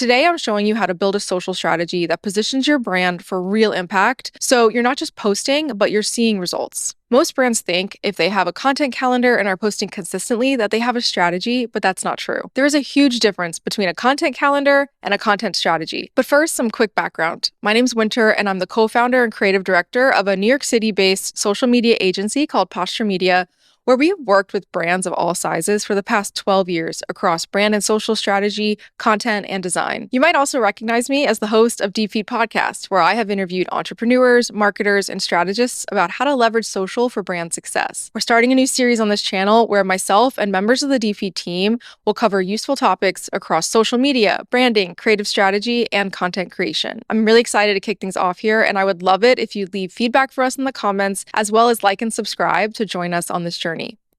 Today, I'm showing you how to build a social strategy that positions your brand for real impact. So you're not just posting, but you're seeing results. Most brands think if they have a content calendar and are posting consistently that they have a strategy, but that's not true. There is a huge difference between a content calendar and a content strategy. But first, some quick background. My name's Winter, and I'm the co-founder and creative director of a New York City-based social media agency called Posture Media, where we have worked with brands of all sizes for the past 12 years across brand and social strategy, content, and design. You might also recognize me as the host of Deepfeed podcast, where I have interviewed entrepreneurs, marketers, and strategists about how to leverage social for brand success. We're starting a new series on this channel where myself and members of the Deepfeed team will cover useful topics across social media, branding, creative strategy, and content creation. I'm really excited to kick things off here, and I would love it if you leave feedback for us in the comments, as well as like and subscribe to join us on this journey.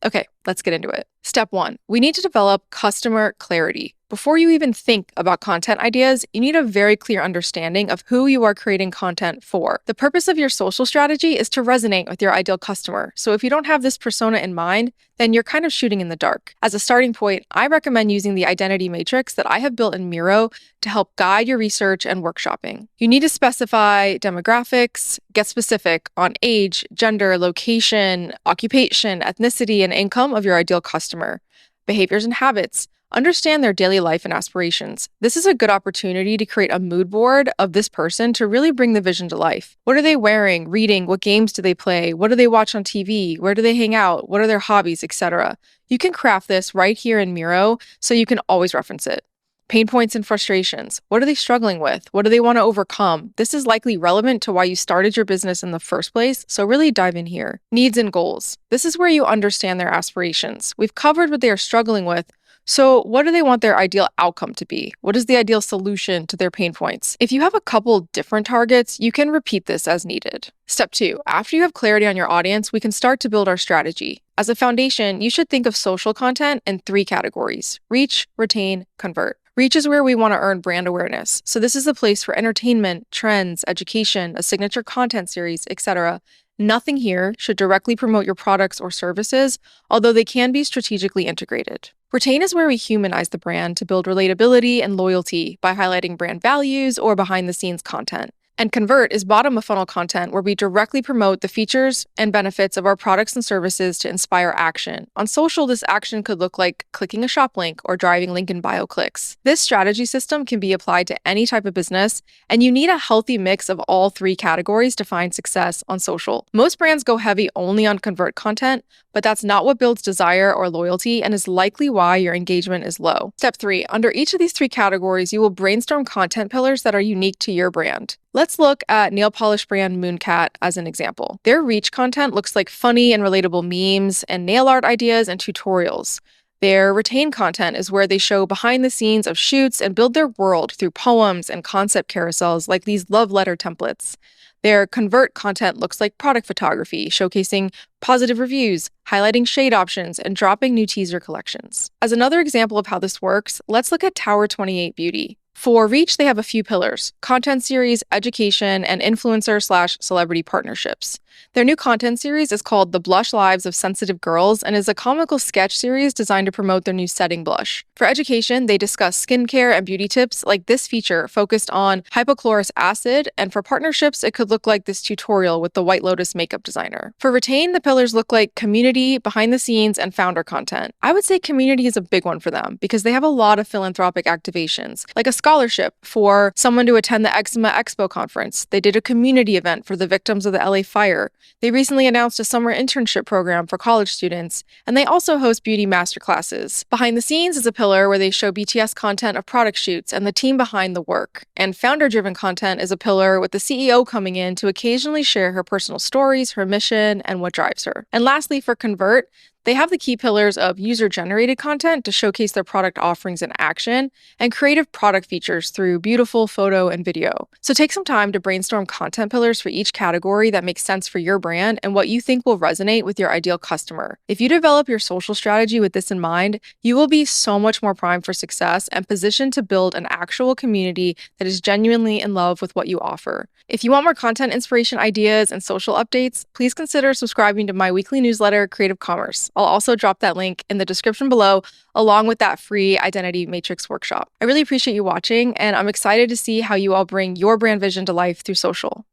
Okay, let's get into it. Step 1, we need to develop customer clarity. Before you even think about content ideas, you need a very clear understanding of who you are creating content for. The purpose of your social strategy is to resonate with your ideal customer. So if you don't have this persona in mind, then you're kind of shooting in the dark. As a starting point, I recommend using the identity matrix that I have built in Miro to help guide your research and workshopping. You need to specify demographics, get specific on age, gender, location, occupation, ethnicity, and income of your ideal customer, behaviors and habits. Understand their daily life and aspirations. This is a good opportunity to create a mood board of this person to really bring the vision to life. What are they wearing, reading? What games do they play? What do they watch on TV? Where do they hang out? What are their hobbies, etc.? You can craft this right here in Miro so you can always reference it. Pain points and frustrations. What are they struggling with? What do they want to overcome? This is likely relevant to why you started your business in the first place, so really dive in here. Needs and goals. This is where you understand their aspirations. We've covered what they are struggling with, so what do they want their ideal outcome to be? What is the ideal solution to their pain points? If you have a couple different targets, you can repeat this as needed. Step 2, after you have clarity on your audience, we can start to build our strategy. As a foundation, you should think of social content in 3 categories: reach, retain, convert. Reach is where we want to earn brand awareness. So this is the place for entertainment, trends, education, a signature content series, etc. Nothing here should directly promote your products or services, although they can be strategically integrated. Retain is where we humanize the brand to build relatability and loyalty by highlighting brand values or behind-the-scenes content. And convert is bottom-of-funnel content where we directly promote the features and benefits of our products and services to inspire action. On social, this action could look like clicking a shop link or driving link in bio clicks. This strategy system can be applied to any type of business, and you need a healthy mix of all 3 categories to find success on social. Most brands go heavy only on convert content, but that's not what builds desire or loyalty and is likely why your engagement is low. Step 3, under each of these 3 categories, you will brainstorm content pillars that are unique to your brand. Let's look at nail polish brand Mooncat as an example. Their reach content looks like funny and relatable memes and nail art ideas and tutorials. Their retain content is where they show behind the scenes of shoots and build their world through poems and concept carousels like these love letter templates. Their convert content looks like product photography, showcasing positive reviews, highlighting shade options, and dropping new teaser collections. As another example of how this works, let's look at Tower 28 Beauty. For reach, they have a few pillars: content series, education, and influencer/celebrity partnerships. Their new content series is called The Blush Lives of Sensitive Girls and is a comical sketch series designed to promote their new setting blush. For education, they discuss skincare and beauty tips like this feature focused on hypochlorous acid, and for partnerships, it could look like this tutorial with the White Lotus makeup designer. For retain, the pillars look like community, behind the scenes, and founder content. I would say community is a big one for them because they have a lot of philanthropic activations, like a scholarship for someone to attend the Eczema Expo conference. They did a community event for the victims of the LA fire. They recently announced a summer internship program for college students, and they also host beauty masterclasses. Behind the scenes is a pillar where they show BTS content of product shoots and the team behind the work. And founder-driven content is a pillar with the CEO coming in to occasionally share her personal stories, her mission, and what drives her. And lastly, for convert, they have the key pillars of user-generated content to showcase their product offerings in action and creative product features through beautiful photo and video. So take some time to brainstorm content pillars for each category that makes sense for your brand and what you think will resonate with your ideal customer. If you develop your social strategy with this in mind, you will be so much more primed for success and positioned to build an actual community that is genuinely in love with what you offer. If you want more content inspiration ideas and social updates, please consider subscribing to my weekly newsletter, Creative Commerce. I'll also drop that link in the description below, along with that free identity matrix workshop. I really appreciate you watching, and I'm excited to see how you all bring your brand vision to life through social.